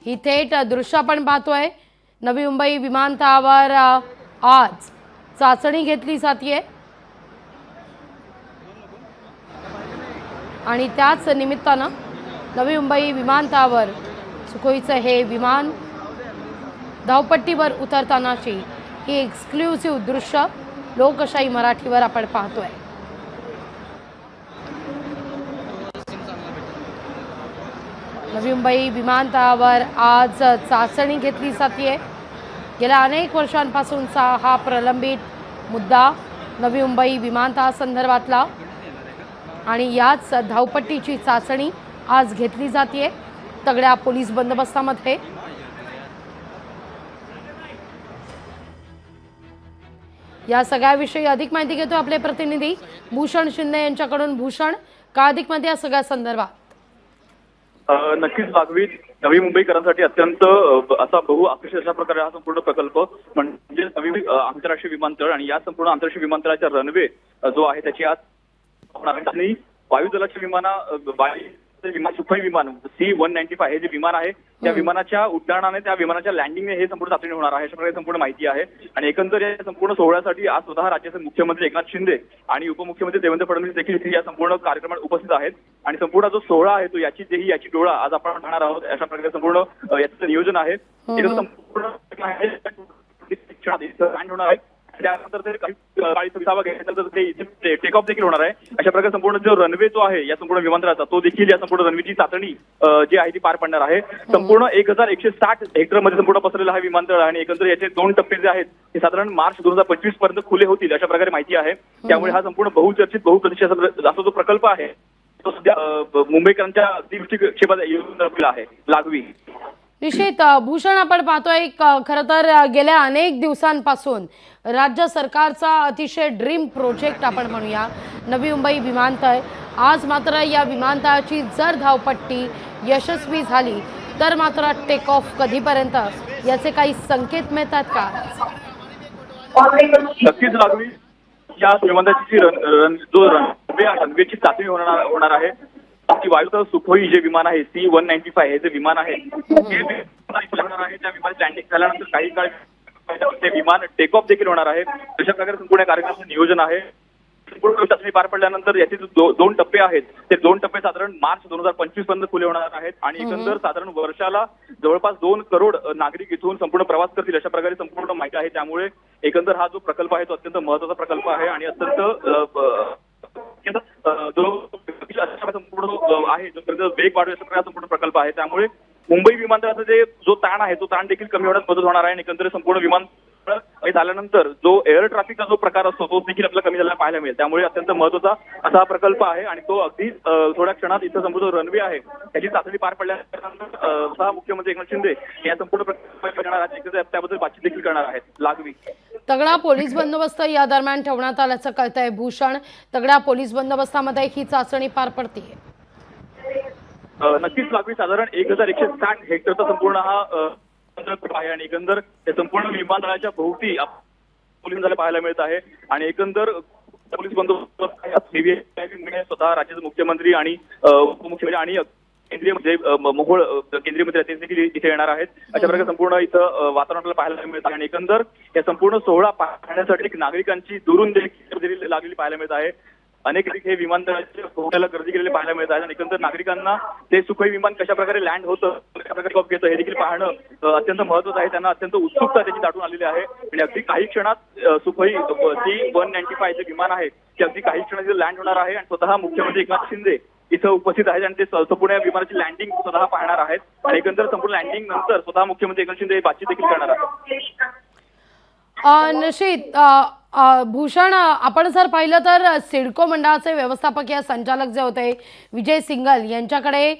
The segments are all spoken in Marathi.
ही थेट दृश्य आपण पाहतोय। नवी मुंबई विमानतळावर आज चाचणी घेतली जाते आणि त्याच निमित्तानं नवी मुंबई विमानतळावर सुखोईचं हे विमान धावपट्टीवर उतरतानाची ही एक्सक्लुसिव्ह दृश्य लोकशाही मराठीवर आपण पाहतोय। नवी मुंबई विमानतळावर आज चाचणी घेतली जाते। गेल्या अनेक वर्षांपासूनचा हा प्रलंबित मुद्दा नवी मुंबई विमानतळासंदर्भातला आणि याच धावपट्टीची चाचणी आज घेतली जाते तगड्या पोलीस बंदोबस्तामध्ये। या सगळ्याविषयी अधिक माहिती घेतो आपले प्रतिनिधी भूषण शिंदे यांच्याकडून। भूषण, काय अधिक माहिती या सगळ्या संदर्भात? नक्कीच लागवी नवी मुंबईकरांसाठी अत्यंत असा बहुआकर्षक अशा प्रकारे हा संपूर्ण प्रकल्प म्हणजे नवी आंतरराष्ट्रीय विमानतळ आणि या संपूर्ण आंतरराष्ट्रीय विमानतळाचा रनवे जो आहे त्याची आज आणि वायुदलाच्या सुखोई विमान C-195 हे जे विमान आहे त्या विमानाच्या उड्डाणाने त्या विमानाच्या लँडिंगने हे संपूर्ण चाचणी होणार आहे अशा प्रकारे संपूर्ण माहिती आहे। आणि एकंदर या संपूर्ण सोहळ्यासाठी आज स्वतः राज्याचे मुख्यमंत्री एकनाथ शिंदे आणि उपमुख्यमंत्री देवेंद्र फडणवीस देखील या संपूर्ण कार्यक्रमात उपस्थित आहेत आणि संपूर्ण जो सोहळा आहे तो याची डोळा आज आपण पाहणार आहोत। अशा प्रकारे संपूर्ण याचं नियोजन आहे। संपूर्ण होणार आहे त्यानंतर ते काही विसावा घेतल्यानंतर ते टेक ऑफ देखील होणार आहे। अशा प्रकारे संपूर्ण जो रनवे जो आहे या संपूर्ण विमानतळाचा तो देखील या संपूर्ण रनवेची चाचणी जी आहे ती पार पडणार आहे। संपूर्ण 1160 हेक्टरमध्ये संपूर्ण पसरलेला हा विमानतळ आणि एकंदर याचे 2 टप्पे जे आहेत ते साधारण मार्च 2025 पर्यंत खुले होतील अशा प्रकारे माहिती आहे। त्यामुळे हा संपूर्ण बहुचर्चित बहुप्रतीक्षित असा जो प्रकल्प आहे तो सध्या मुंबईकरांच्या दृष्टिक्षेपात येऊन रचला आहे। लागवी निश्चित भूषण, आपण पाहतोय खरं तर गेल्या अनेक दिवसांपासून राज्य सरकारचा अतिशय ड्रीम प्रोजेक्ट आपण म्हणूया नवी मुंबई विमानतळ। आज मात्र या विमानतळाची जर धावपट्टी यशस्वी झाली तर मात्र टेक ऑफ कधीपर्यंत याचे काही संकेत मिळतात का? नक्कीच लागवी या विमानतळाची रनवेची चाचणी होणार आहे। वायुदल सुखोई जे विमान आहे C-195 हे जे विमान आहे त्या विमानात लँडिंग झाल्यानंतर काही काळ ते विमान टेक ऑफ देखील होणार आहे। अशा प्रकारे संपूर्ण कार्यक्रमाचं नियोजन आहे। संपूर्ण चाचणी पार पडल्यानंतर याचे 2 टप्पे आहेत ते 2 टप्पे साधारण मार्च 2025 पर्यंत खुले होणार आहेत आणि एकंदर साधारण वर्षाला जवळपास 2 करोड नागरिक इथून संपूर्ण प्रवास करतील अशा प्रकारे संपूर्ण माहिती आहे। त्यामुळे एकंदर हा जो प्रकल्प आहे तो अत्यंत महत्त्वाचा प्रकल्प आहे आणि अत्यंत संपूर्ण आहे जो वेग वाढवू अशा प्रकारचा संपूर्ण प्रकल्प आहे। त्यामुळे मुंबई विमानतळाचा जो ताण आहे तो ताण देखील कमी होण्यास मदत होणार आहे आणि एकंदर संपूर्ण विमानतळ झाल्यानंतर जो एअर ट्रॅफिकचा जो प्रकार असतो तो देखील आपल्याला कमी झालेला पाहायला मिळेल। त्यामुळे अत्यंत महत्त्वाचा असा हा प्रकल्प आहे आणि तो अगदी थोड्या क्षणात इथं संपूर्ण रनवे आहे त्याची चाचणी पार पडल्यानंतर स्वतः मुख्यमंत्री एकनाथ शिंदे या संपूर्ण प्रकल्प त्याबद्दल बातचीत देखील करणार आहेत। लागवी तगडा पोलीस बंदोबस्त या दरम्यान ठेवण्यात आल्याचं कळतंय भूषण। तगड्या पोलीस बंदोबस्तामध्ये ही चाचणी पार पडते। नक्कीच लागवी साधारण 1160 हेक्टरचा संपूर्ण हा आहे आणि एकंदर संपूर्ण विमानतळाच्या भोवती पोलीस झाले पाहायला मिळत आहे आणि एकंदर पोलीस बंदोबस्त स्वतः राज्याचे मुख्यमंत्री आणि उपमुख्यमंत्री आणि केंद्रीय मोहोळ केंद्रीय मंत्री ते देखील इथे येणार आहेत। अशा प्रकारे संपूर्ण इथं वातावरणाला पाहायला मिळत आहे आणि एकंदर या संपूर्ण सोहळा पाहण्यासाठी नागरिकांची दुरून देखील लागलेली पाहायला मिळत आहे। अनेक हे विमानतळाच्या भोवत्याला गर्दी केलेली पाहायला मिळत आहे आणि एकंदर नागरिकांना ते सुखोई विमान कशा प्रकारे लँड होतं कशा प्रकारे घेतं हे देखील पाहणं अत्यंत महत्त्वाचं आहे। त्यांना अत्यंत उत्सुकता त्याची दाटून आलेली आहे आणि अगदी काही क्षणात सुखोई C-195 जे विमान आहे ते अगदी काही क्षणात लँड होणार आहे आणि स्वतः मुख्यमंत्री एकनाथ शिंदे इथं उपस्थित आहेत आणि ते संपूर्ण विमानाची लँडिंग स्वतः पाहणार आहेत आणि एकंदर संपूर्ण लँडिंग नंतर स्वतः मुख्यमंत्री एकनाथ शिंदे बातचीत देखील करणार आहेत। निश्चित भूषण, आपण जर पाहिलं तर सिडको मंडळाचे व्यवस्थापकीय संचालक जे होते विजय सिंगल यांच्याकडे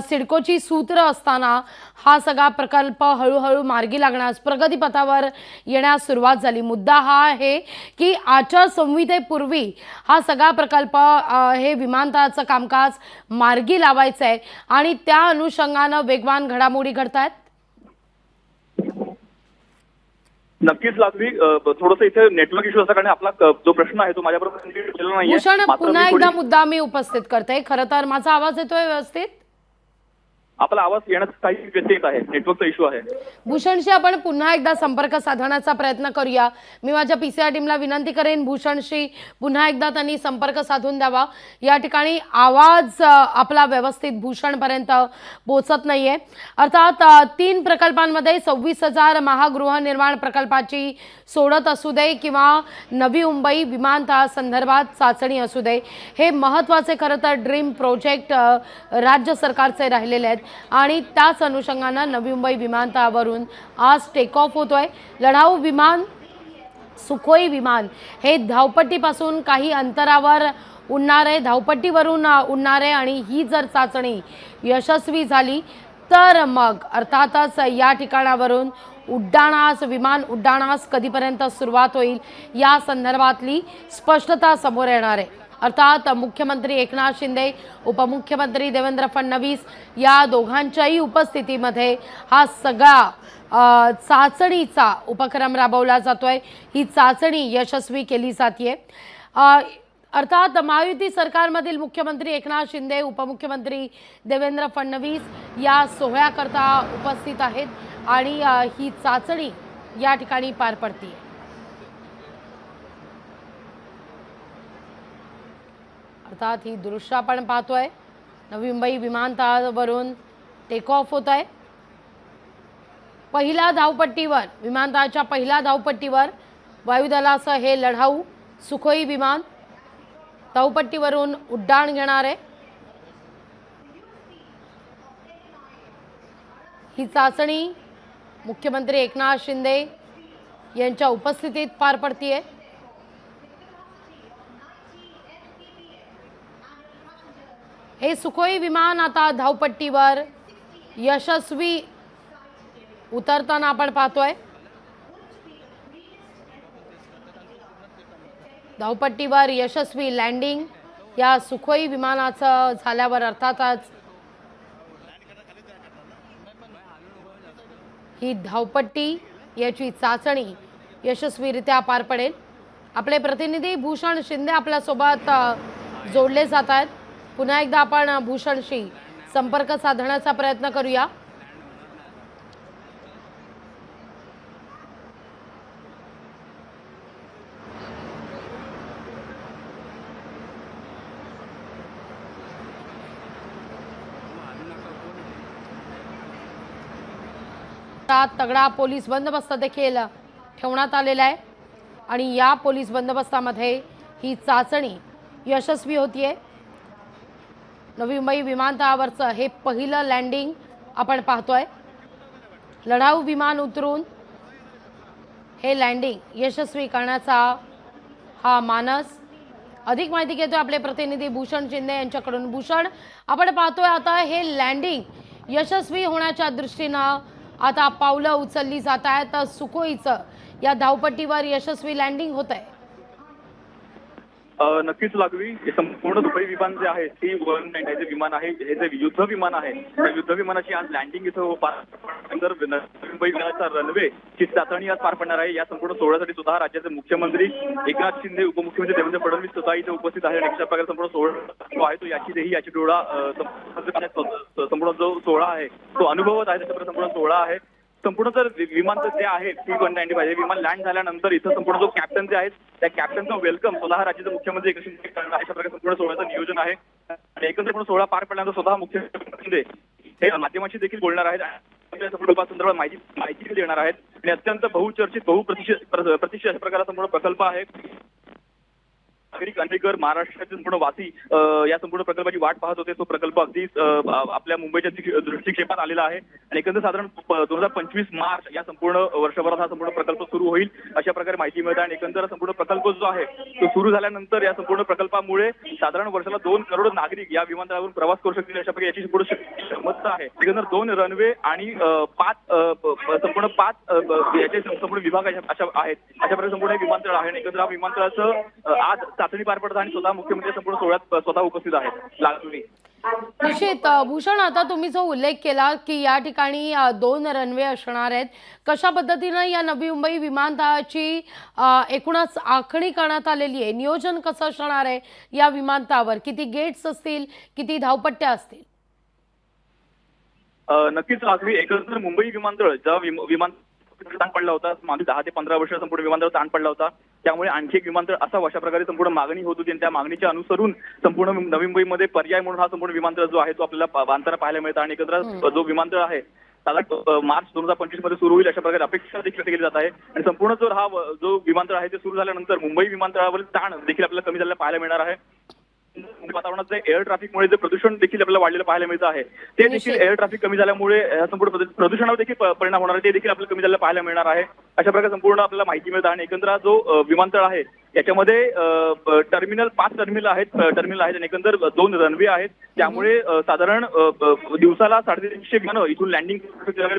सिडकोची सूत्र असताना हा सगळा प्रकल्प हळूहळू मार्गी लागण्यास प्रगतीपथावर येण्यास सुरुवात झाली। मुद्दा हा आहे की आचारसंहितेपूर्वी हा सगळा प्रकल्प हे विमानतळाचं कामकाज मार्गी लावायचं आहे आणि त्या अनुषंगानं वेगवान घडामोडी घडतायत। नक्कीच लागवी थोडंसं इथे नेटवर्क इश्यू असल्या कारण आपला जो प्रश्न आहे तो माझ्याबरोबर नाहीये। भूषण, पुन्हा एकदा मुद्दा मी उपस्थित करते। खरं तर माझा आवाज येतोय व्यवस्थित? आपला आवाज येण्यास काही व्यत्यय येत आहे, नेटवर्कचा इश्यू आहे. भूषणशी आपण पुन्हा एकदा संपर्क साधण्याचा प्रयत्न करूया. मी माझ्या पीसीआर टीमला विनंती करेन भूषणशी पुन्हा एकदा त्यांनी संपर्क साधून द्यावा. या ठिकाणी आवाज आपला व्यवस्थित भूषणपर्यंत पोहोचत नाहीये. अर्थात 3 प्रकल्पांमध्ये 26,000 महागृहनिर्माण प्रकल्पाची सोडत असू दे किंवा नवी मुंबई विमानतळ संदर्भात चाचणी असू दे, हे महत्त्वाचे खरं तर ड्रीम प्रोजेक्ट राज्य सरकारचे राहिलेले आहेत आणि त्याच अनुषंगानं नवी मुंबई विमानतळावरून आज टेक ऑफ होतोय. लढाऊ विमान सुखोई विमान हे धावपट्टीपासून काही अंतरावर उडणारे, धावपट्टीवरून उडणारे आणि ही जर चाचणी यशस्वी झाली तर मग अर्थातच या ठिकाणावरून विमान उड्डाणास कधीपर्यंत सुरुवात होईल या संदर्भातली स्पष्टता समोर येणार आहे. अर्थात मुख्यमंत्री एकनाथ शिंदे, उपमुख्यमंत्री देवेंद्र फडणवीस या दोघांच्याही उपस्थितीमध्ये हा सगळा चाचणीचा उपक्रम राबवला जातोय. ही चाचणी यशस्वी केली जाते. अर्थात महायुती सरकारमधील मुख्यमंत्री एकनाथ शिंदे, उपमुख्यमंत्री देवेंद्र फडणवीस या सोहळ्याकरता उपस्थित आहेत आणि ही चाचणी या ठिकाणी पार पडते. अर्थात ही दृश्य आपण पाहतोय, नवी मुंबई विमानतळावरून टेक ऑफ होत आहे. पहिल्या धावपट्टीवर, विमानतळाच्या पहिल्या धावपट्टीवर वायुदलाचं हे लढाऊ सुखोई विमान धावपट्टीवरून उड्डाण घेणार आहे. ही चाचणी मुख्यमंत्री एकनाथ शिंदे यांच्या उपस्थितीत पार पडतीये. हे सुखोई विमान आता धावपट्टीवर यशस्वी उतरताना आपण पाहतोय. धावपट्टीवर यशस्वी लँडिंग या सुखोई विमानाचं झाल्यावर अर्थातच ही धावपट्टी याची चाचणी यशस्वीरित्या पार पडेल. आपले प्रतिनिधी भूषण शिंदे आपल्यासोबत जोडले जात आहेत. पुन्हा एकदा आपण भूषणशी संपर्क साधण्याचा प्रयत्न करूया. तगडा पोलीस बंदोबस्त देखील ठेवण्यात आलेला आहे आणि या पोलीस बंदोबस्तामध्ये ही चाचणी यशस्वी होतीये. नवी मुंबई विमानतळावरचं हे पहिलं लँडिंग आपण पाहतोय. लढाऊ विमान उतरून हे लँडिंग यशस्वी करण्याचा हा मानस. अधिक माहिती घेतोय आपले प्रतिनिधी भूषण शिंदे यांच्याकडून. भूषण, आपण पाहतोय आता हे लँडिंग यशस्वी होण्याच्या दृष्टीनं आता पावलं उचलली जात आहेत. सुखोईचं या धावपट्टीवर यशस्वी लँडिंग होत आहे. नक्कीच लागवी. हे संपूर्ण दुबई विमान जे आहे ती जे विमान आहे, हे जे युद्ध विमान आहे, त्या युद्ध विमानाची आज लँडिंग इथं पार पडल्यानंतर मुंबई विमानाचा रनवे ची चाचणी आज पार पडणार आहे. या संपूर्ण सोहळ्यासाठी सुद्धा राज्याचे मुख्यमंत्री एकनाथ शिंदे, उपमुख्यमंत्री देवेंद्र फडणवीस स्वतः इथे उपस्थित आहे. अशा प्रकारे संपूर्ण सोहळा आहे तो याची डोळा संपूर्ण जो सोहळा आहे तो अनुभवत आहे. त्याच्यापर्यंत संपूर्ण सोहळा आहे. संपूर्ण जर विमान जे आहे C-195 हे विमान लँड झाल्यानंतर इथं संपूर्ण जो कॅप्टन जे आहेत त्या कॅप्टनचं वेलकम स्वतः राज्याचे मुख्यमंत्री एकनाथ शिंदे करणार. अशा प्रकारे संपूर्ण सोहळ्याचं नियोजन आहे आणि एकंदर पूर्ण सोहळा पार पडल्यानंतर स्वतः मुख्यमंत्री शिंदे हे माध्यमांशी देखील बोलणार आहेत. संदर्भात माहिती देणार आहेत आणि अत्यंत बहुचर्चित प्रतिष्ठित अशा प्रकारचा संपूर्ण प्रकल्प आहे. नागरिक अनेकर महाराष्ट्रातील संपूर्ण वासी या संपूर्ण प्रकल्पाची वाट पाहत होते. तो प्रकल्प अगदी आपल्या मुंबईच्या दृष्टिक्षेपात आलेला आहे आणि एकंदर साधारण 2025 मार्च या संपूर्ण वर्षभरात हा संपूर्ण प्रकल्प सुरू होईल अशा प्रकारे माहिती मिळते. आणि एकंदर संपूर्ण प्रकल्प जो आहे तो सुरू झाल्यानंतर या संपूर्ण प्रकल्पामुळे साधारण वर्षाला 2 करोड नागरिक या विमानतळावरून प्रवास करू शकतील अशा प्रकारे याची संपूर्ण क्षमता आहे. एकंदर 2 रनवे आणि 5 याचे संपूर्ण विभाग अशा आहेत. अशा प्रकारे संपूर्ण विमानतळ आहे आणि एकंदर हा विमानतळाचं आज चाचणी पार पडत आणि स्वतः मुख्यमंत्री संपूर्ण सोहळ्यात स्वतः उपस्थित आहेत. लागली निश्चित. भूषण, आता तुम्ही जो उल्लेख केला की या ठिकाणी 2 रनवे असणार आहेत, कशा पद्धतीनं या नवी मुंबई विमानतळाची एकूणच आखणी करण्यात आलेली आहे? नियोजन कसं असणार आहे या विमानतळावर? किती गेट्स असतील, किती धावपट्ट्या असतील? नक्कीच आखरी एकंदर मुंबई विमानतळ ज्या विमान ताण पडला होता, मागील 10 ते 15 वर्ष संपूर्ण विमानतळ ताण पडला होता. त्यामुळे आणखी एक विमानतळ असावं अशा प्रकारे संपूर्ण मागणी होत होती आणि त्या मागणीच्या अनुसरून संपूर्ण नवी मुंबईमध्ये पर्याय म्हणून हा संपूर्ण विमानतळ जो आहे तो आपल्याला बांधताना पाहायला मिळतं. आणि एकंदर जो विमानतळ आहे साधारण मार्च 2025 मध्ये सुरू होईल अशा प्रकारे अपेक्षा देखील व्यक्त केली जात आहे. आणि संपूर्ण जो विमानतळ आहे ते सुरू झाल्यानंतर मुंबई विमानतळावरील ताण देखील आपल्याला कमी झालेला पाहायला मिळणार आहे. वातावरणात जे एअर ट्रॅफिकमुळे जे प्रदूषण देखील आपल्याला वाढलेलं पाहायला मिळतं आहे ते देखील एअर ट्रॅफिक कमी झाल्यामुळे संपूर्ण प्रदूषणावर देखील परिणाम होणार आहे ते देखील आपल्याला कमी झालेलं पाहायला मिळणार आहे. अशा प्रकारे संपूर्ण आपल्याला माहिती मिळतं. आणि एकंदर जो विमानतळ आहे याच्यामध्ये 5 टर्मिनल आहेत आणि एकंदर 2 रनवे आहेत. त्यामुळे साधारण दिवसाला 350 विमानं इथून लँडिंग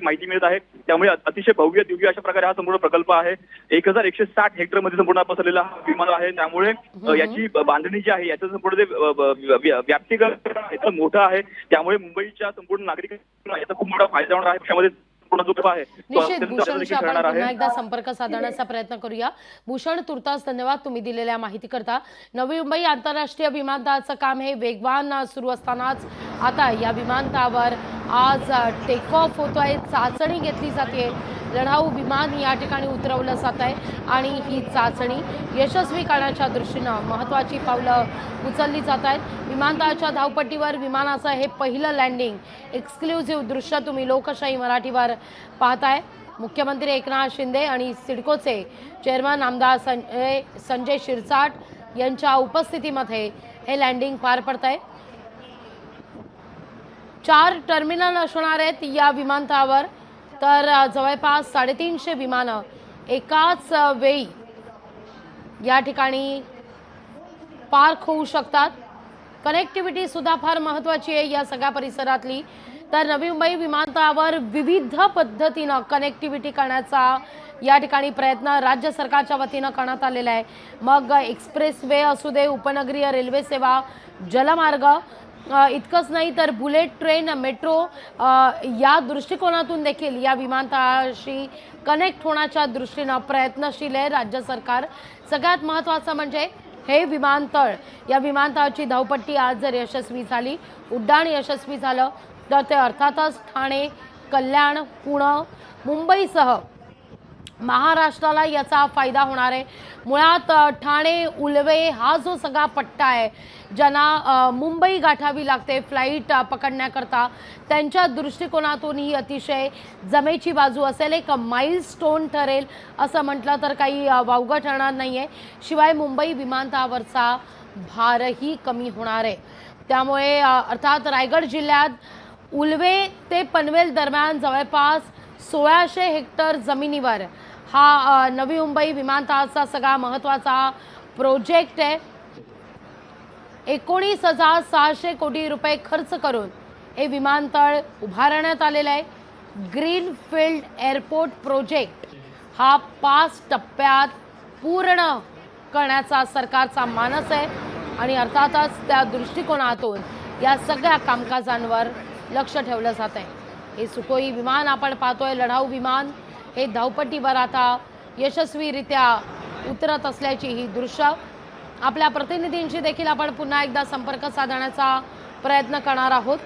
माहिती मिळत आहे. त्यामुळे अतिशय भव्य दिव्य अशा प्रकारे हा संपूर्ण प्रकल्प आहे. 1160 हेक्टर मध्ये संपूर्ण पसरलेला हा विमान आहे. त्यामुळे याची बांधणी जी आहे याचं संपूर्ण जे व्याप्तीकरण मोठं आहे. त्यामुळे मुंबईच्या संपूर्ण नागरिकांना याचा खूप मोठा फायदा होणार आहे. त्यामध्ये निश्चित भूषणशी आपण पुन्हा एकदा संपर्क साधण्याचा प्रयत्न करूया. भूषण, तुर्तास धन्यवाद तुम्ही दिलेल्या माहिती करता. नवी मुंबई आंतरराष्ट्रीय विमानतळाचं काम हे वेगवान सुरू असतानाच आता या विमानतळावर आज टेक ऑफ होतोय, चाचणी घेतली जाते. लढाऊ विमान या ठिकाणी उतरवलं जात आहे आणि ही चाचणी यशस्वी करण्याच्या दृष्टीनं महत्त्वाची पावलं उचलली जात आहेत. विमानतळाच्या धावपट्टीवर विमानाचं हे पहिलं लँडिंग एक्सक्लुझिव्ह दृश्य तुम्ही लोकशाही मराठीवर पाहताय. मुख्यमंत्री एकनाथ शिंदे आणि सिडकोचे चेअरमन आमदार संजय शिरसाट यांच्या उपस्थितीमध्ये हे लँडिंग पार पडत आहे. 4 टर्मिनल असणार आहेत या विमानतळावर, तर जवळपास 350 विमानं एकाच वेळी या ठिकाणी पार्क होऊ शकतात. कनेक्टिव्हिटी सुद्धा फार महत्त्वाची आहे या सगळ्या परिसरातली. तर नवी मुंबई विमानतळावर विविध पद्धतीनं कनेक्टिव्हिटी करण्याचा या ठिकाणी प्रयत्न राज्य सरकारच्या वतीनं करण्यात आलेला आहे. मग एक्सप्रेस वे असू दे, उपनगरीय रेल्वे सेवा, जलमार्ग, इतकंच नाही तर बुलेट ट्रेन, मेट्रो या दृष्टिकोनातून देखील या विमानतळाशी कनेक्ट होण्याच्या दृष्टीनं प्रयत्नशील आहे राज्य सरकार. सगळ्यात महत्त्वाचं म्हणजे हे विमानतळ, या विमानतळाची धावपट्टी आज जर यशस्वी झाली, उड्डाण यशस्वी झालं तर ते अर्थातच ठाणे, कल्याण, पुणे, मुंबईसह महाराष्ट्राला याचा फायदा होणार आहे. मुळात ठाणे, उल्वे हा जो सगळा पट्टा आहे, ज्यांना मुंबई गाठावी लागते फ्लाईट पकडण्याकरता, त्यांच्या दृष्टिकोनातून ही अतिशय जमेची बाजू असेल, एक माइलस्टोन ठरेल असं म्हटलं तर काही वावगं ठरणार नाही आहे. शिवाय मुंबई विमानतळावरचा भारही कमी होणार आहे. त्यामुळे अर्थात रायगड जिल्ह्यात उल्वे ते पनवेल दरम्यान जवळपास 1600 हेक्टर जमिनीवर हा नवी मुंबई विमानतळाचा सगळा महत्त्वाचा प्रोजेक्ट आहे. 19,600 कोटी रुपये खर्च करून हे विमानतळ उभारण्यात आलेलं आहे. ग्रीनफील्ड एअरपोर्ट प्रोजेक्ट हा 5 टप्प्यात पूर्ण करण्याचा सरकारचा मानस आहे आणि अर्थातच त्या दृष्टिकोनातून या सगळ्या कामकाजांवर लक्ष ठेवलं जात आहे. हे सुखोई विमान आपण पाहतोय, लढाऊ विमान हे धावपट्टीवर आता यशस्वीरित्या उतरत असल्याची ही दृश्य. आपल्या प्रतिनिधींशी देखील आपण पुन्हा एकदा संपर्क साधण्याचा प्रयत्न करणार आहोत.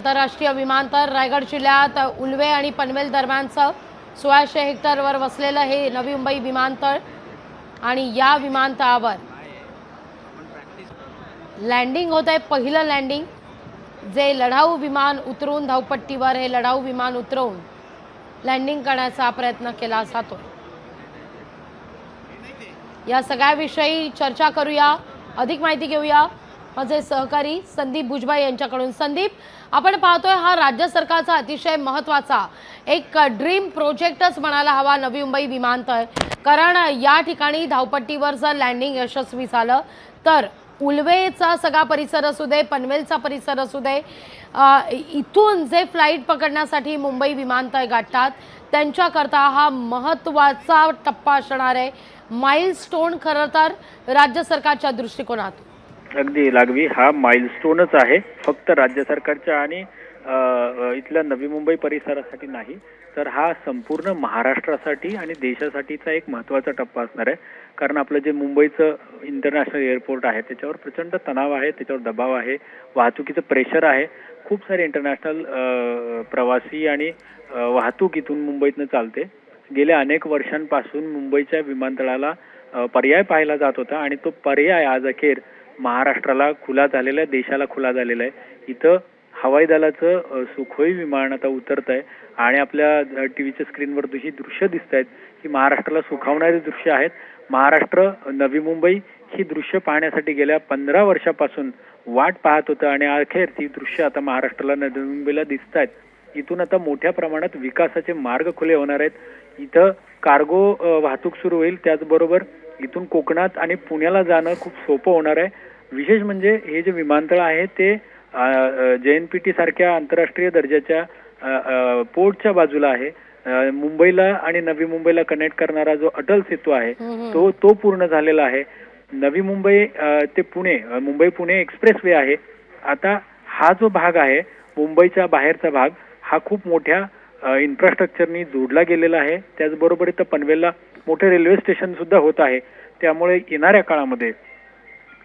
आंतरराष्ट्रीय विमानतळ रायगड जिल्ह्यात उल्वे आणि पनवेल दरम्यानचं 1600 हेक्टरवर वसलेलं हे नवी मुंबई विमानतळ आणि या विमानतळावर लँडिंग होत आहे. पहिलं लँडिंग जे लढाऊ विमान उतरून धावपट्टीवर हे लढाऊ विमान उतरवून लँडिंग करण्याचा प्रयत्न केला जातो. या सगळ्याविषयी चर्चा करूया, अधिक माहिती घेऊया माझे सहकारी संदीप भुजबळ यांच्याकडून. संदीप, आपण पाहतोय हा राज्य सरकारचा अतिशय महत्त्वाचा एक ड्रीम प्रोजेक्टच म्हणायला हवा नवी मुंबई विमानतळ. कारण या ठिकाणी धावपट्टीवर जर लँडिंग यशस्वी झालं तर उल्वेचा सगळा परिसर असू दे, पनवेलचा परिसर असू दे, इथून जे फ्लाईट पकडण्यासाठी मुंबई विमानतळ गाठतात त्यांच्याकरता हा महत्त्वाचा टप्पा असणार आहे, माइलस्टोन खरं तर राज्य सरकारच्या दृष्टिकोनातून. अगदी लागवी हा माइलस्टोनच आहे, फक्त राज्य सरकारच्या आणि इथल्या नवी मुंबई परिसरासाठी नाही, तर हा संपूर्ण महाराष्ट्रासाठी आणि देशासाठीचा एक महत्त्वाचा टप्पा असणार आहे. कारण आपलं जे मुंबईचं इंटरनॅशनल एअरपोर्ट आहे त्याच्यावर प्रचंड तणाव आहे, त्याच्यावर दबाव आहे, वाहतुकीचं प्रेशर आहे. खूप सारे इंटरनॅशनल प्रवासी आणि वाहतूक इथून मुंबईतनं चालते. गेल्या अनेक वर्षांपासून मुंबईच्या विमानतळाला पर्याय पाहिला जात होता आणि तो पर्याय आज अखेर महाराष्ट्राला खुला झालेला आहे, देशाला खुला झालेला आहे. इथं हवाई दलाचं सुखोई विमान आता उतरत आहे आणि आपल्या टीव्हीच्या स्क्रीनवर ही दृश्य दिसत आहेत की महाराष्ट्राला सुखावणारी दृश्य आहेत. महाराष्ट्र नवी मुंबई ही दृश्य पाहण्यासाठी गेल्या 15 वर्षापासून वाट पाहत होतं आणि अखेर ती दृश्य आता महाराष्ट्राला नवी मुंबईला दिसत आहेत. इथून आता मोठ्या प्रमाणात विकासाचे मार्ग खुले होणार आहेत. इथं कार्गो वाहतूक सुरू होईल, त्याचबरोबर इथून कोकणात आणि पुण्याला जाणं खूप सोपं होणार आहे. विशेष म्हणजे हे जे विमानतळ आहे ते JNPT सारख्या आंतरराष्ट्रीय दर्जाच्या पोर्टच्या बाजूला आहे. मुंबईला आणि नवी मुंबईला कनेक्ट करणारा जो अटल सेतू आहे तो पूर्ण झालेला आहे. नवी मुंबई ते पुणे, मुंबई पुणे एक्सप्रेस वे आहे. आता हा जो भाग आहे मुंबईच्या बाहेरचा भाग हा खूप मोठ्या इन्फ्रास्ट्रक्चरनी जोडला गेलेला आहे. त्याचबरोबर इथं पनवेलला मोठे रेल्वे स्टेशन सुद्धा होत आहे. त्यामुळे येणाऱ्या काळामध्ये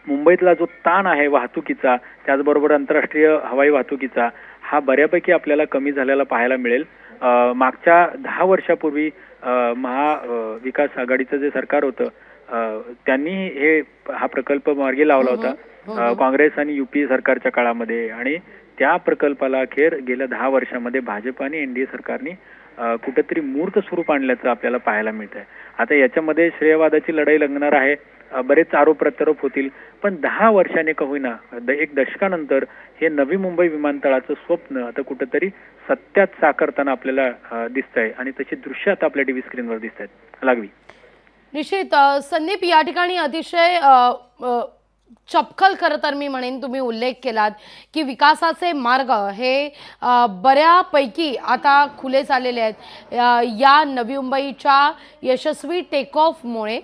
मुंबईतला जो ताण आहे वाहतुकीचा, त्याचबरोबर आंतरराष्ट्रीय हवाई वाहतुकीचा, हा बऱ्यापैकी आपल्याला कमी झालेला पाहायला मिळेल. मागच्या 10 वर्षापूर्वी महाविकास आघाडीचं जे सरकार होतं त्यांनी हा प्रकल्प मार्गी लावला होता काँग्रेस आणि UPA सरकारच्या काळामध्ये आणि त्या प्रकल्पाला अखेर गेल्या 10 वर्षामध्ये भाजप आणि NDA सरकारने कुठेतरी मूर्त स्वरूप आणल्याचं आपल्याला पाहायला मिळत आहे. आता याच्यामध्ये श्रेयवादाची लढाई लागणार आहे, बरेच आरोप प्रत्यारोप होतील, पण 10 वर्षाने का होईना, एक दशकानंतर हे नवी मुंबई विमानतळाचं स्वप्न आता कुठेतरी सत्यात साकारताना आपल्याला दिसतंय आणि तशी दृश्य आता आपल्या टीव्ही स्क्रीनवर दिसत आहेत. लागवी निश्चित संदीप, या ठिकाणी अतिशय चपखल खरं तर मी म्हणेन तुम्ही उल्लेख केलात की विकासाचे मार्ग हे बऱ्यापैकी आता खुले झालेले आहेत या नवी मुंबईच्या यशस्वी टेक ऑफमुळे.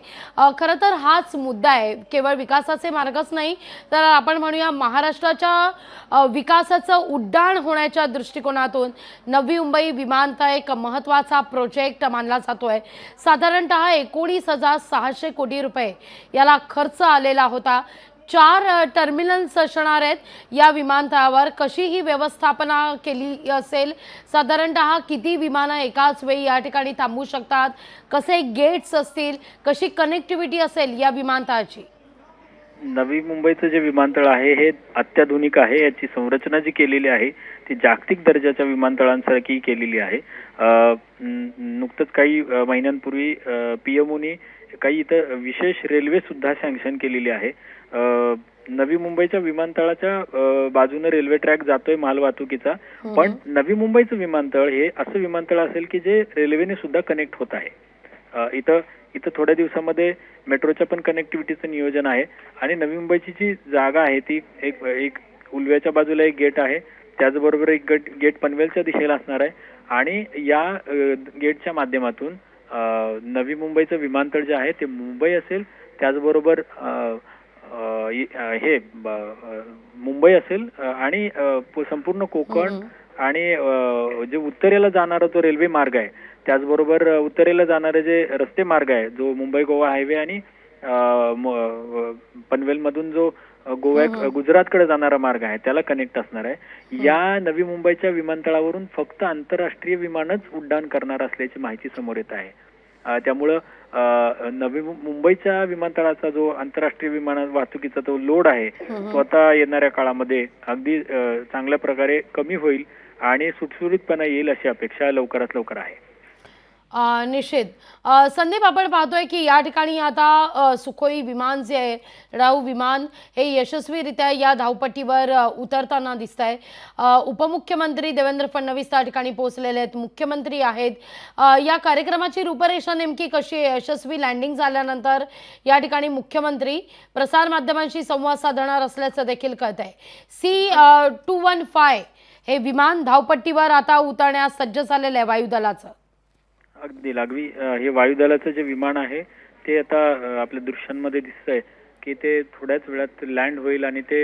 खरं तर हाच मुद्दा आहे, केवळ विकासाचे मार्गच नाही तर आपण म्हणूया महाराष्ट्राच्या विकासाचं उड्डाण होण्याच्या दृष्टिकोनातून नवी मुंबई विमानतळ एक महत्त्वाचा प्रोजेक्ट मानला जातोय. साधारणतः 19,600 कोटी रुपये याला खर्च आलेला होता. 4 टर्मिनल्स असणार आहेत या विमानतळावर. कशी ही व्यवस्थापना केली असेल, साधारणतः किती विमानं एकाच वेळी या ठिकाणी थांबू शकतात, कसे गेट्स असतील, कशी कनेक्टिव्हिटी असेल या विमानतळाची? नवी मुंबईचं जे विमानतळ आहे हे अत्याधुनिक आहे. याची संरचना जी केलेली आहे ती जागतिक दर्जाच्या विमानतळांसारखी केलेली आहे. नुकतंच काही महिन्यांपूर्वी PMOनी काही इथं विशेष रेल्वे सुद्धा सँक्शन केलेली आहे. नवी मुंबईच्या विमानतळाच्या बाजूने रेल्वे ट्रॅक जातोय मालवाहतुकीचा, पण नवी मुंबईचं विमानतळ हे असं विमानतळ असेल की जे रेल्वेने सुद्धा कनेक्ट होत आहे. इथं थोड्या दिवसामध्ये मेट्रोच्या पण कनेक्टिव्हिटीचं नियोजन आहे आणि नवी मुंबईची जी जागा आहे ती एक उल्व्याच्या बाजूला एक गेट आहे, त्याचबरोबर एक गेट पनवेलच्या दिशेला असणार आहे आणि या गेटच्या माध्यमातून नवी मुंबईचं विमानतळ जे आहे ते मुंबई असेल, त्याचबरोबर हे मुंबई असेल आणि संपूर्ण कोकण आणि जे उत्तरेला जाणारा जो रेल्वे मार्ग आहे, त्याचबरोबर उत्तरेला जाणारे जे रस्ते मार्ग आहे, जो मुंबई गोवा हायवे आणि पनवेलमधून जो गुजरातकडे जाणारा मार्ग आहे त्याला कनेक्ट असणार आहे. या नवी मुंबईच्या विमानतळावरून फक्त आंतरराष्ट्रीय विमानच उड्डाण करणार असल्याची माहिती समोर येत आहे. त्यामुळं नवी मुंबईच्या विमानतळाचा जो आंतरराष्ट्रीय विमान वाहतुकीचा तो लोड आहे तो आता येणाऱ्या काळामध्ये अगदी चांगल्या प्रकारे कमी होईल आणि सुटसुटीतपणा येईल अशी अपेक्षा लवकरात लवकर आहे. निश्चित संदीप, आपण पाहतोय की या ठिकाणी आता सुखोई विमान जे आहे, लढाऊ विमान हे यशस्वीरित्या या धावपट्टीवर उतरताना दिसत आहे. उपमुख्यमंत्री देवेंद्र फडणवीस त्या ठिकाणी पोहोचलेले आहेत, मुख्यमंत्री आहेत. या कार्यक्रमाची रूपरेषा नेमकी कशी आहे? यशस्वी लँडिंग झाल्यानंतर या ठिकाणी मुख्यमंत्री प्रसारमाध्यमांशी संवाद साधणार असल्याचं देखील कळत आहे. C-215 हे विमान धावपट्टीवर आता उतरण्यास सज्ज झालेलं आहे वायुदलाचं. अगदी लागवी हे वायुदलाचं जे विमान आहे ते आता आपल्या दृश्यांमध्ये दिसतंय की ते थोड्याच वेळात लँड होईल आणि ते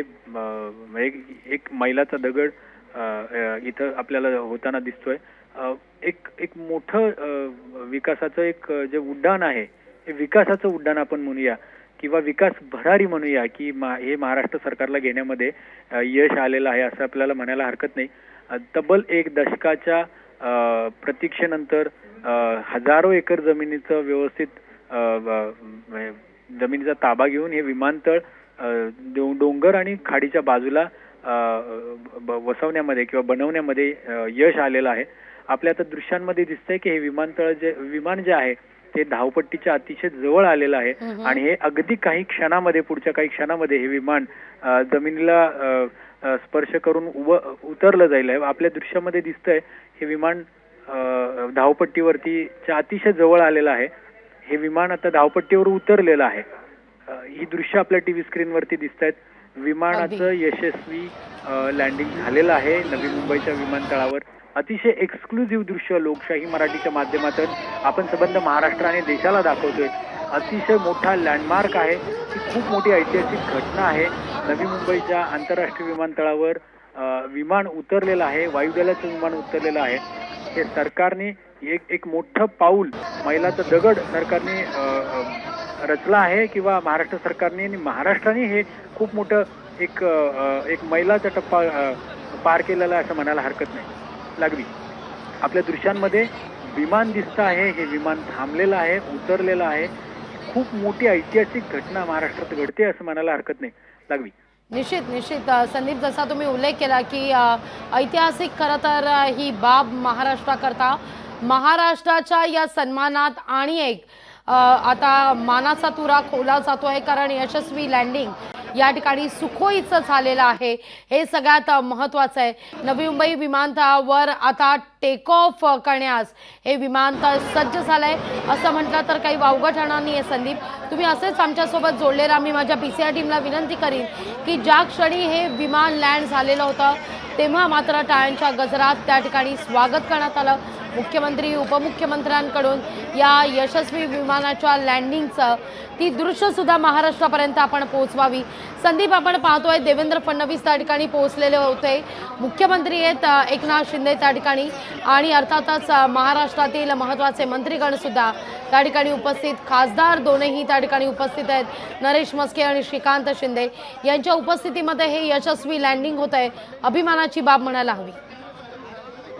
एक मैलाचा दगड इथं आपल्याला होताना दिसतोय. एक मोठं विकासाचं एक जे उड्डाण आहे हे विकासाचं उड्डाण आपण म्हणूया किंवा विकास भरारी म्हणूया की हे महाराष्ट्र सरकारला घेण्यामध्ये यश आलेलं आहे असं आपल्याला म्हणायला हरकत नाही. तब्बल 1 दशकाच्या प्रतीक्षेनंतर हजारो एकर जमिनीचं व्यवस्थित जमिनीचा ताबा घेऊन हे विमानतळ डोंगर आणि खाडीच्या बाजूला वसवण्यामध्ये किंवा बनवण्यामध्ये यश आलेलं आहे. आपल्या आता दृश्यांमध्ये दिसतंय की हे विमान जे आहे ते धावपट्टीच्या अतिशय जवळ आलेलं आहे आणि हे अगदी पुढच्या काही क्षणामध्ये हे विमान जमिनीला स्पर्श करून उतरलं जाईल. आपल्या दृश्यामध्ये दिसतंय हे विमान धावपट्टीवरतीच्या अतिशय जवळ आलेलं आहे. हे विमान आता धावपट्टीवर उतरलेलं आहे. ही दृश्य आपल्या टीव्ही स्क्रीनवरती दिसतायत. विमानाचं यशस्वी लँडिंग झालेलं आहे नवी मुंबईच्या विमानतळावर. अतिशय एक्सक्लुझिव्ह दृश्य लोकशाही मराठीच्या माध्यमातून आपण संबंध महाराष्ट्र आणि देशाला दाखवतोय. अतिशय मोठा लँडमार्क आहे. ही खूप मोठी ऐतिहासिक घटना आहे. नवी मुंबईच्या आंतरराष्ट्रीय विमानतळावर विमान उतरलेलं आहे. वायुदलाचं विमान उतरलेलं आहे. हे सरकारने एक मोठं पाऊल मैलाचा दगड सरकारने रचला आहे किंवा महाराष्ट्र सरकारने आणि महाराष्ट्राने हे खूप मोठं एक मैलाचा टप्पा पार केलेला आहे असं म्हणायला हरकत नाही. लागवी आपल्या दृश्यांमध्ये विमान दिसतं आहे. हे विमान थांबलेलं आहे, उतरलेलं आहे. खूप मोठी ऐतिहासिक घटना महाराष्ट्रात घडते असं म्हणायला हरकत नाही. लागवी निश्चित संदीप, जसा तुम्ही उल्लेख केला की ऐतिहासिक खरं तर ही बाब महाराष्ट्राकरता, महाराष्ट्राच्या या सन्मानात आणि एक आता मानाचा तुरा खोला जातोय कारण यशस्वी लँडिंग या ठिकाणी सुखोईचं झालेलं आहे. हे सगळ्यात महत्त्वाचं आहे. नवी मुंबई विमानतळावर आता टेक ऑफ करण्यास हे विमानतळ सज्ज झालंय असं म्हटलं तर काही वावगं ठरणार नाही आहे. संदीप, तुम्ही असेच आमच्यासोबत जोडलेला. मी माझ्या PCI टीमला विनंती करीन की ज्या क्षणी हे विमान लँड झालेलं होतं तेव्हा मात्र टाळ्यांच्या गजरात त्या ठिकाणी स्वागत करण्यात आलं. मुख्यमंत्री उपमुख्यमंत्र्यांकडून या यशस्वी विमानाच्या लँडिंगचं ती दृश्यसुद्धा महाराष्ट्रापर्यंत आपण पोहोचवावी. संदीप, आपण पाहतोय देवेंद्र फडणवीस त्या ठिकाणी पोहोचलेले होते. मुख्यमंत्री आहेत एकनाथ शिंदे त्या ठिकाणी आणि अर्थातच महाराष्ट्रातील महत्त्वाचे मंत्रीगणसुद्धा त्या ठिकाणी उपस्थित. खासदार दोनही त्या ठिकाणी उपस्थित आहेत. नरेश मस्के आणि श्रीकांत शिंदे यांच्या उपस्थितीमध्ये हे यशस्वी लँडिंग होत आहे. अभिमानाची बाब म्हणायला हवी.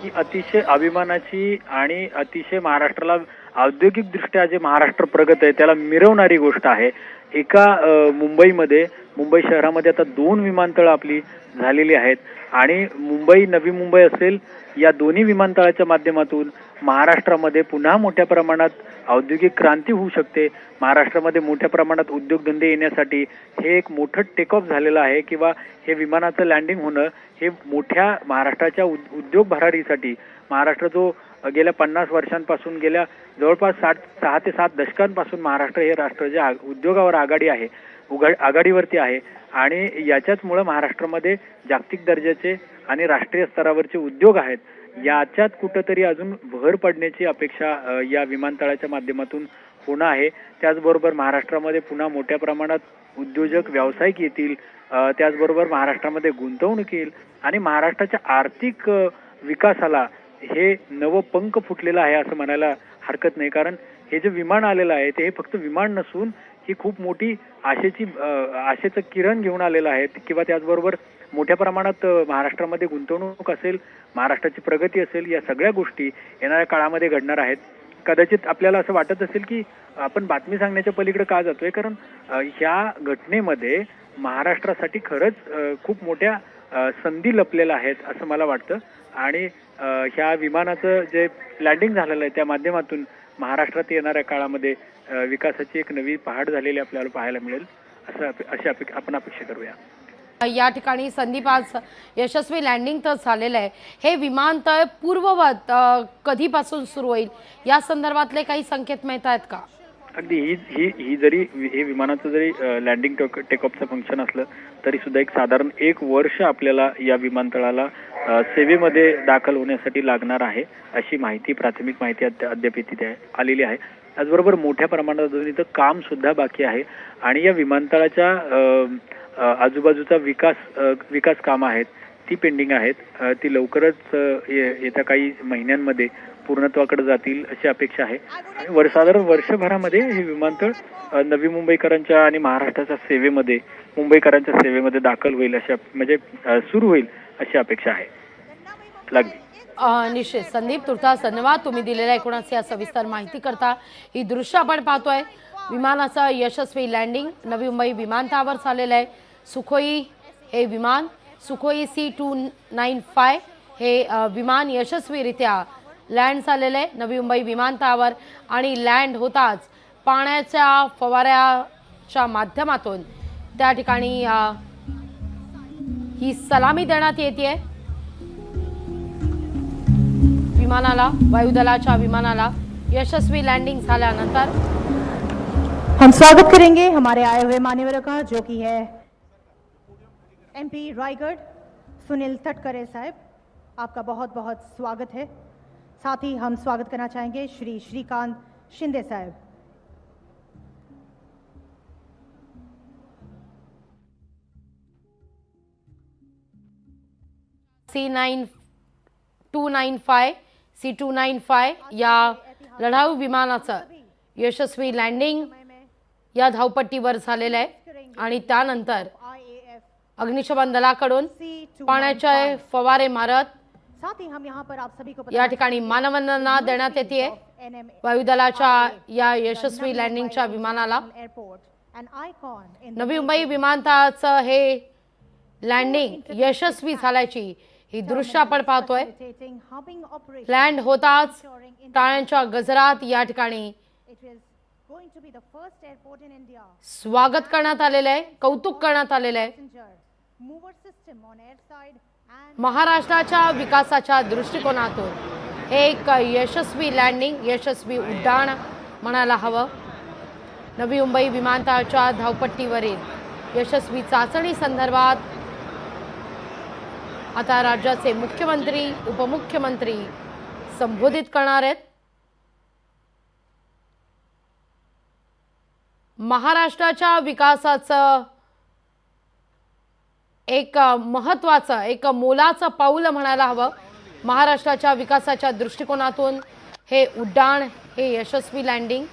ही अतिशय अभिमानाची आणि अतिशय महाराष्ट्राला औद्योगिक दृष्ट्या जे महाराष्ट्र प्रगत आहे त्याला मिरवणारी गोष्ट आहे. एका मुंबई शहरामध्ये आता 2 विमानतळं आपली झालेली आहेत आणि नवी मुंबई असेल या दोन्ही विमानतळाच्या माध्यमातून महाराष्ट्रामध्ये पुन्हा मोठ्या प्रमाणात औद्योगिक क्रांती होऊ शकते. महाराष्ट्रामध्ये मोठ्या प्रमाणात उद्योगधंदे येण्यासाठी हे एक मोठं टेक ऑफ झालेलं आहे किंवा हे विमानाचं लँडिंग होणं हे मोठ्या महाराष्ट्राच्या उद्योग भरारीसाठी महाराष्ट्र जो गेल्या 50 वर्षांपासून गेल्या जवळपास 6 ते 7 दशकांपासून महाराष्ट्र हे राष्ट्र जे उद्योगावर आघाडीवरती आहे आणि याच्याचमुळे महाराष्ट्रामध्ये जागतिक दर्जाचे आणि राष्ट्रीय स्तरावरचे उद्योग आहेत. याच्यात कुठंतरी अजून भर पडण्याची अपेक्षा या विमानतळाच्या माध्यमातून होणं आहे. त्याचबरोबर महाराष्ट्रामध्ये पुन्हा मोठ्या प्रमाणात उद्योजक व्यावसायिक येतील. त्याचबरोबर महाराष्ट्रामध्ये गुंतवणूक येईल आणि महाराष्ट्राच्या आर्थिक विकासाला हे नवं पंख फुटलेलं आहे असं म्हणायला हरकत नाही. कारण हे जे विमान आलेलं आहे ते हे फक्त विमान नसून ही खूप मोठी आशेचं किरण घेऊन आलेलं आहे किंवा त्याचबरोबर मोठ्या प्रमाणात महाराष्ट्रामध्ये गुंतवणूक असेल, महाराष्ट्राची प्रगती असेल, या सगळ्या गोष्टी येणाऱ्या काळामध्ये घडणार आहेत. कदाचित आपल्याला असं वाटत असेल की आपण बातमी सांगण्याच्या पलीकडे का जातोय, कारण ह्या घटनेमध्ये महाराष्ट्रासाठी खरंच खूप मोठ्या संधी लपलेल्या आहेत असं मला वाटतं आणि ह्या विमानाचं जे लँडिंग झालेलं आहे त्या माध्यमातून महाराष्ट्रात येणाऱ्या काळामध्ये विकासाची एक नवी पहाड झालेली आपल्याला पाहायला मिळेल अशी आपण अपेक्षा करूया. या ठिकाणी संदीप, आज यशस्वी लँडिंग तर झालेलं आहे. हे विमानतळ पूर्ववत कधीपासून सुरू होईल या संदर्भातले काही संकेत मिळत आहेत का? अगदी ही जरी हे विमानाचं जरी लँडिंग टेक ऑफचं फंक्शन असलं तरी सुद्धा एक साधारण 1 वर्ष आपल्याला या विमानतळाला सेवेमध्ये दाखल होण्यासाठी लागणार आहे अशी माहिती, प्राथमिक माहिती अद्याप इथे आलेली आहे. त्याचबरोबर मोठ्या प्रमाणात अजून इथं काम सुद्धा बाकी आहे आणि या विमानतळाच्या आजूबाजूचा विकास कामं आहेत ती पेंडिंग आहेत. ती लवकरच येत्या काही महिन्यांमध्ये पूर्णत्वाकडे जातील अशी अपेक्षा आहे आणि साधारण वर्षभरामध्ये हे विमानतळ नवी मुंबईकरांच्या आणि महाराष्ट्राच्या सेवेमध्ये, मुंबईकरांच्या सेवेमध्ये दाखल होईल अशा म्हणजे सुरू होईल अशी अपेक्षा आहे. लागली निश्चित संदीप, तुर्तास धन्यवाद तुम्ही दिलेल्या एकूणच या सविस्तर माहिती करता. ही दृश्य आपण पाहतोय, विमानाचं यशस्वी लँडिंग नवी मुंबई विमानतळावर झालेलं आहे. सुखोई हे विमान, सुखोई C-295 हे विमान यशस्वीरित्या लँड झालेलं आहे नवी मुंबई विमानतळावर आणि लँड होताच पाण्याच्या फवाऱ्याच्या माध्यमातून त्या ठिकाणी ही सलामी देण्यात येते विमानाला, वायुदलाच्या विमानाला. यशस्वी लँडिंग झाल्यानंतर हम स्वागत करेंगे हमारे आए हुए मान्यवरों का, जो कि है MP रायगढ़ सुनील तटकरे साहब. आपका बहुत बहुत स्वागत है. साथ ही हम स्वागत करना चाहेंगे श्री श्रीकांत शिंदे साहब. C-295 या लढाऊ विमानाचं यशस्वी लँडिंग या धावपट्टीवर झालेलं आहे आणि त्यानंतर अग्निशमन दलाकडून पाण्याचे फवारे मारत साथ ही हम यहाँ पर आप सभी को या ठिकाणी मानवंदना देण्यात येते वायुदलाच्या या यशस्वी लँडिंगच्या विमानाला. नवी मुंबई विमानतळाचं हे लँडिंग यशस्वी झाल्याची ही दृश्य आपण पाहतोय. लँड होताच टाळ्यांच्या गजरात या ठिकाणी स्वागत करण्यात आलेलं आहे, कौतुक करण्यात आलेलं आहे. महाराष्ट्राच्या विकासाच्या दृष्टिकोनातून एक यशस्वी लँडिंग, यशस्वी उड्डाण म्हणायला हवं. नवी मुंबई विमानतळाच्या धावपट्टीवरील यशस्वी चाचणी संदर्भात आता राज्याचे मुख्यमंत्री, उपमुख्यमंत्री संबोधित करणार आहेत. महाराष्ट्राच्या विकासाचं एक महत्त्वाचं, एक मोलाचं पाऊल म्हणायला हवं. महाराष्ट्राच्या विकासाच्या दृष्टिकोनातून हे उड्डाण, हे यशस्वी लँडिंग,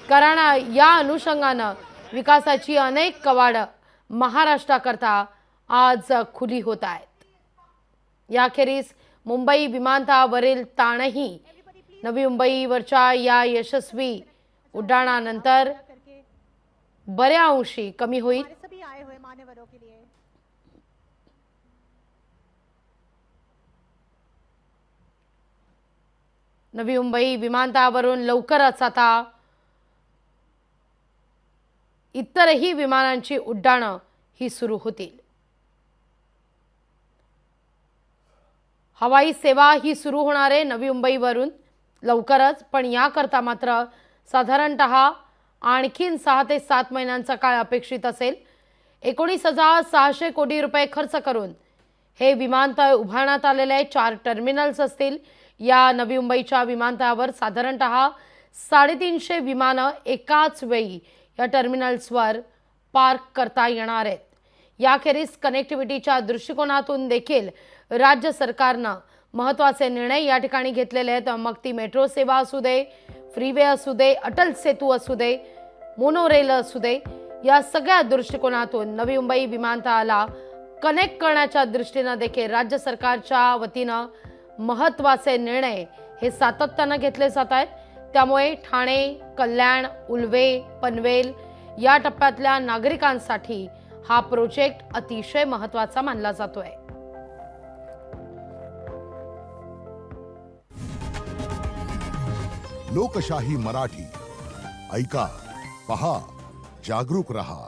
कारण या अनुषंगानं विकासाची अनेक कवाडं महाराष्ट्राकरता आज खुली होत आहेत. याखेरीज मुंबई विमानतळावरील ताणही नवी मुंबईवरच्या या यशस्वी उड्डाणानंतर बऱ्या अंशी कमी होईल. नवी मुंबई विमानतळावरून लवकरच आता इतरही विमानांची उड्डाणं ही सुरू होतील. हवाई सेवा ही सुरू होणार आहे नवी मुंबईवरून लवकरच, पण याकरता मात्र साधारणतः आणखीन 6 ते 7 महिन्यांचा काळ अपेक्षित असेल. 19,600 कोटी रुपये खर्च करून हे विमानतळ उभारण्यात आलेले आहे. 4 टर्मिनल्स असतील या नवी मुंबईच्या विमानतळावर. साधारणतः 350 विमानं एकाच वेळी या टर्मिनल्सवर पार्क करता येणार आहेत. याखेरीज कनेक्टिव्हिटीच्या दृष्टिकोनातून देखील राज्य सरकारनं महत्त्वाचे निर्णय या ठिकाणी घेतलेले आहेत. मग ती मेट्रो सेवा असू दे, फ्रीवे असू दे, अटल सेतू असू दे, मोनोरेल असू दे, या सगळ्या दृष्टिकोनातून नवी मुंबई विमानतळाला कनेक्ट करण्याच्या दृष्टीनं देखील राज्य सरकारच्या वतीनं महत्त्वाचे निर्णय हे सातत्यानं घेतले जात आहेत. त्यामुळे ठाणे, कल्याण, उल्वे, पनवेल या टप्प्यातल्या नागरिकांसाठी हा प्रोजेक्ट अतिशय महत्त्वाचा मानला जातोय. लोकशाही मराठी ऐका, पहा, जागरूक रहा.